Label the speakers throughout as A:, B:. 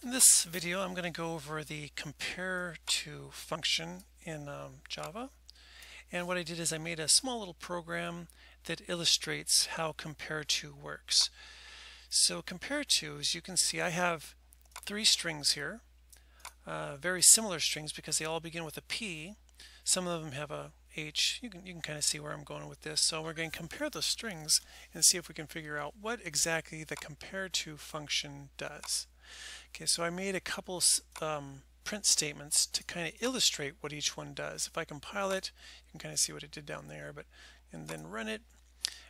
A: In this video, I'm going to go over the CompareTo function in Java. And what I did is I made a small little program that illustrates how CompareTo works. So CompareTo, as you can see, I have three strings here, very similar strings because they all begin with a P. Some of them have a H. You can kind of see where I'm going with this. So we're going to compare the strings and see if we can figure out what exactly the CompareTo function does. Okay, so I made a couple print statements to kind of illustrate what each one does. If I compile it, you can kind of see what it did down there, and then run it,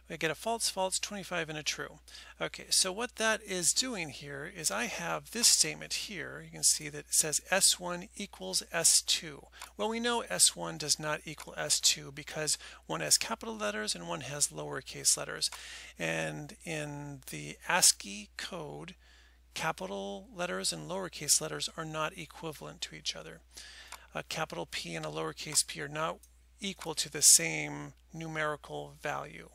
A: I get a false, false, 25, and a true. Okay, so what that is doing here is I have this statement here. You can see that it says S1 equals S2. Well, we know S1 does not equal S2 because one has capital letters and one has lowercase letters. And in the ASCII code, capital letters and lowercase letters are not equivalent to each other. A capital P and a lowercase p are not equal to the same numerical value.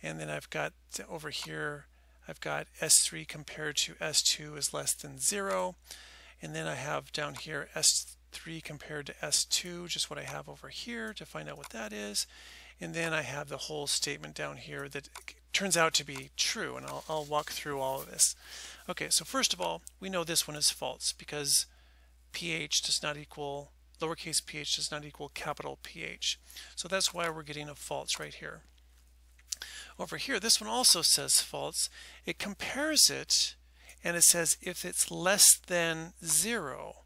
A: And then I've got over here, I've got S3 compared to S2 is less than 0. And then I have down here S3 compared to S2, just what I have over here to find out what that is. And then I have the whole statement down here that turns out to be true, and I'll walk through all of this. Okay, so first of all, we know this one is false because ph does not equal, lowercase ph does not equal capital PH. So that's why we're getting a false right here. Over here, this one also says false. It compares it, and it says if it's less than 0.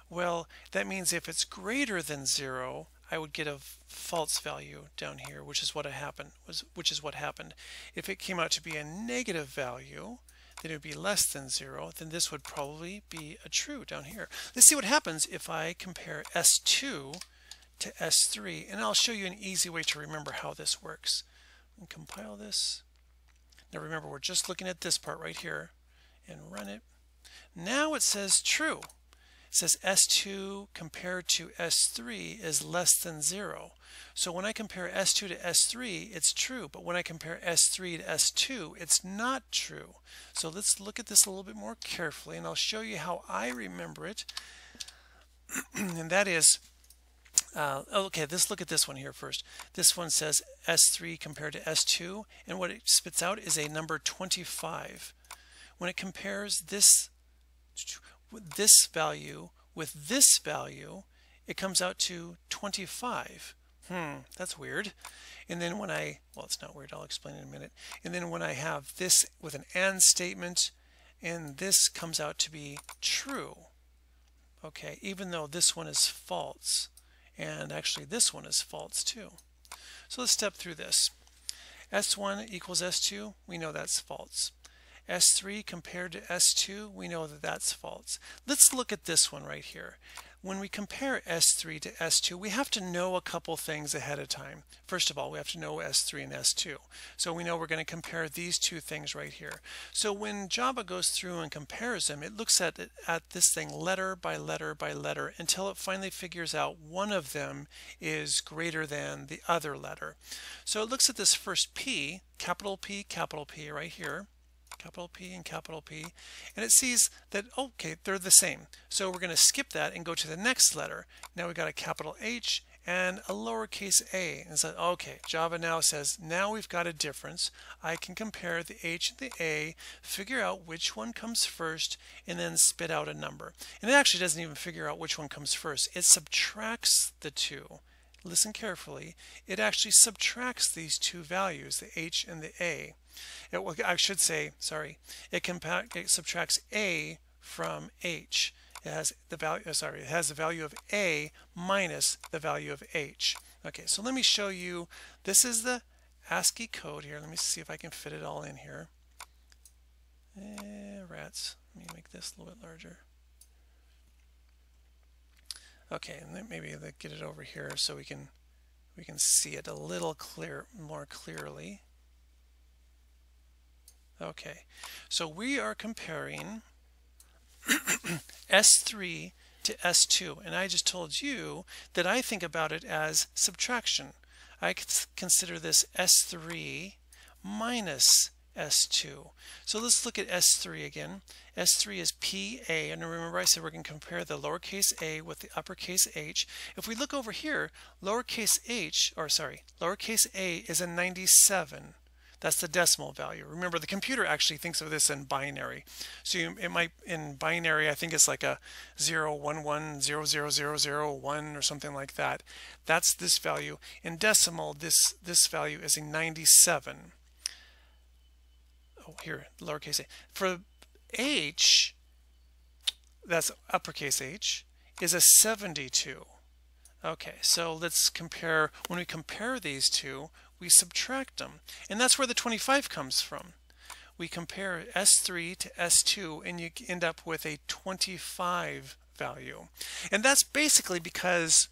A: Well, that means if it's greater than 0, I would get a false value down here, which is what happened. If it came out to be a negative value, then it would be less than 0. Then this would probably be a true down here. Let's see what happens if I compare S2 to S3, and I'll show you an easy way to remember how this works. And compile this. Now remember, we're just looking at this part right here, and run it. Now it says true. It says S2 compared to S3 is less than 0. So when I compare S2 to S3, it's true. But when I compare S3 to S2, it's not true. So let's look at this a little bit more carefully, and I'll show you how I remember it. And that is, okay, let's look at this one here first. This one says S3 compared to S2, and what it spits out is a number 25. When it compares this value with this value, it comes out to 25. That's weird. And then when well, it's not weird, I'll explain in a minute. And then when I have this with an AND statement, and this comes out to be true. Okay, even though this one is false. And actually this one is false too. So let's step through this. S1 equals S2, we know that's false. S3 compared to S2, we know that that's false. Let's look at this one right here. When we compare S3 to S2, we have to know a couple things ahead of time. First of all, we have to know S3 and S2. So we know we're going to compare these two things right here. So when Java goes through and compares them, it looks at this thing letter by letter by letter until it finally figures out one of them is greater than the other letter. So it looks at this first P right here. Capital P and capital P, and it sees that, okay, they're the same. So we're going to skip that and go to the next letter. Now we've got a capital H and a lowercase a. And so, okay, Java now says, now we've got a difference. I can compare the H and the A, figure out which one comes first, and then spit out a number. And it actually doesn't even figure out which one comes first. It subtracts the two. Listen carefully. It actually subtracts these two values, the H and the A. I should say, sorry, it subtracts A from H. It has the value, it has the value of A minus the value of H. Okay, so let me show you. This is the ASCII code here. Let me see if I can fit it all in here. Rats. Let me make this a little bit larger. Okay, and then maybe get it over here so we can see it a little more clearly. Okay, so we are comparing S3 to S2, and I just told you that I think about it as subtraction. I consider this S3 minus S2. So let's look at S3 again. S3 is PA, and remember I said we're going to compare the lowercase a with the uppercase h. If we look over here, lowercase a is a 97. That's the decimal value. Remember, the computer actually thinks of this in binary. So it might, in binary, I think it's like a 011000001 or something like that. That's this value. In decimal, this value is a 97. Oh, here, lowercase a. For h, that's uppercase h, is a 72. Okay, so let's compare. When we compare these two, we subtract them, and that's where the 25 comes from. We compare S3 to S2, and you end up with a 25 value. And that's basically because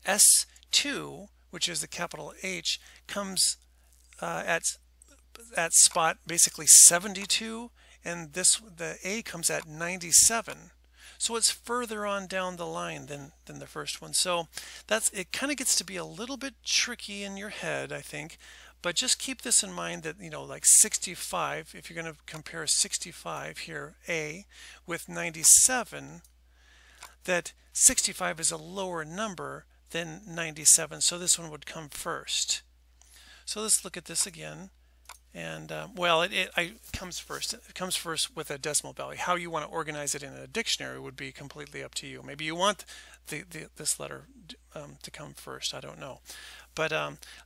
A: S2, which is the capital H, comes at spot basically 72, and the A comes at 97. So it's further on down the line than the first one. So it kind of gets to be a little bit tricky in your head, I think. But just keep this in mind that, like 65, if you're going to compare 65 here, A, with 97, that 65 is a lower number than 97. So this one would come first. So let's look at this again. And well, it comes first. It comes first with a decimal value. How you want to organize it in a dictionary would be completely up to you. Maybe you want this letter to come first. I don't know. But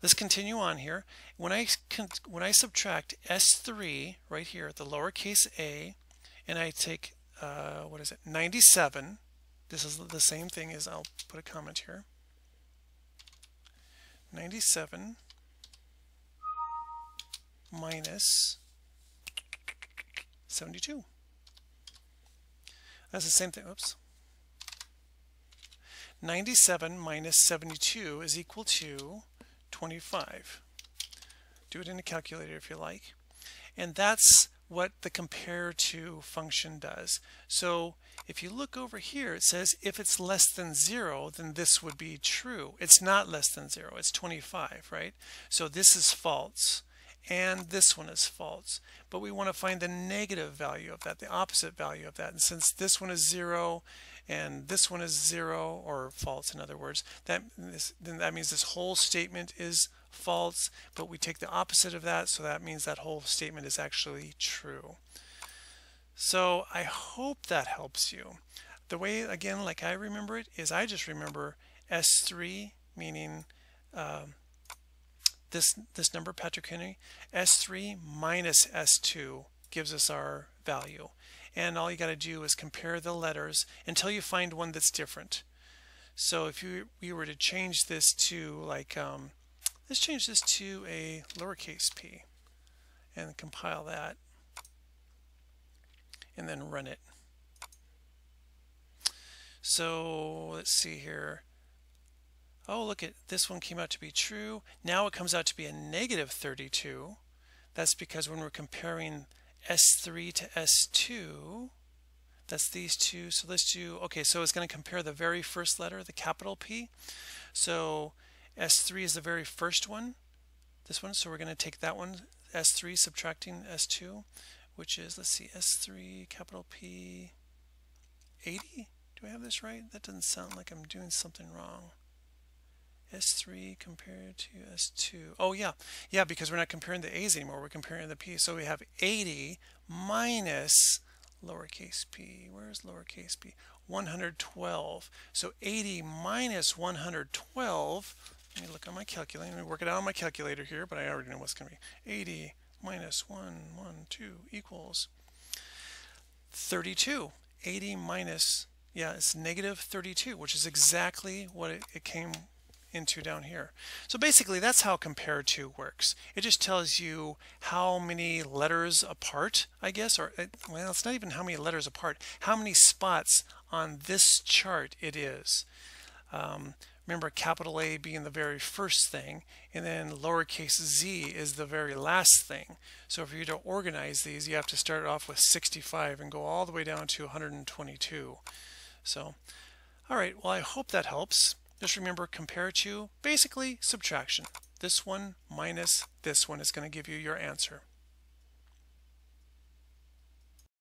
A: let's continue on here. When I subtract S3 right here, the lowercase a, and I take what is it, 97. This is the same thing as, I'll put a comment here. 97 minus 72. That's the same thing. Oops. 97 minus 72 is equal to 25. Do it in a calculator if you like. And that's what the CompareTo function does. So if you look over here, it says if it's less than 0, then this would be true. It's not less than 0. It's 25, right? So this is false. And this one is false, but we want to find the negative value of that, the opposite value of that. And since this one is 0 and this one is 0, or false in other words, then that means this whole statement is false, but we take the opposite of that, so that means that whole statement is actually true. So I hope that helps you. The way, again, like I remember it, is I just remember S3, meaning this number, Patrick Henry. S3 minus S2 gives us our value. And all you got to do is compare the letters until you find one that's different. So if we were to change this to, like, let's change this to a lowercase p and compile that and then run it. So let's see here. Oh, look, at this one came out to be true. Now it comes out to be a negative 32. That's because when we're comparing S3 to S2, that's these two. So let's do, okay, so it's going to compare the very first letter, the capital P. So S3 is the very first one, this one. So we're going to take that one, S3 subtracting S2, which is, let's see, S3 capital P 80. Do I have this right? That doesn't sound like I'm doing something wrong. S3 compared to S2. Oh yeah, because we're not comparing the A's anymore, we're comparing the P. So we have 80 minus lowercase p. Where's lowercase p? 112. So 80 minus 112, let me look on my calculator. Let me work it out on my calculator here, but I already know what's going to be. 80 minus 112 equals 32. 80 minus, yeah, it's negative 32, which is exactly what it came into down here. So basically that's how CompareTo works. It just tells you how many letters apart, I guess, or well, it's not even how many letters apart, how many spots on this chart it is. Remember, capital A being the very first thing, and then lowercase z is the very last thing. So for you to organize these, you have to start off with 65 and go all the way down to 122. So, all right, well, I hope that helps. Just remember, CompareTo, basically subtraction. this one minus this one is going to give you your answer.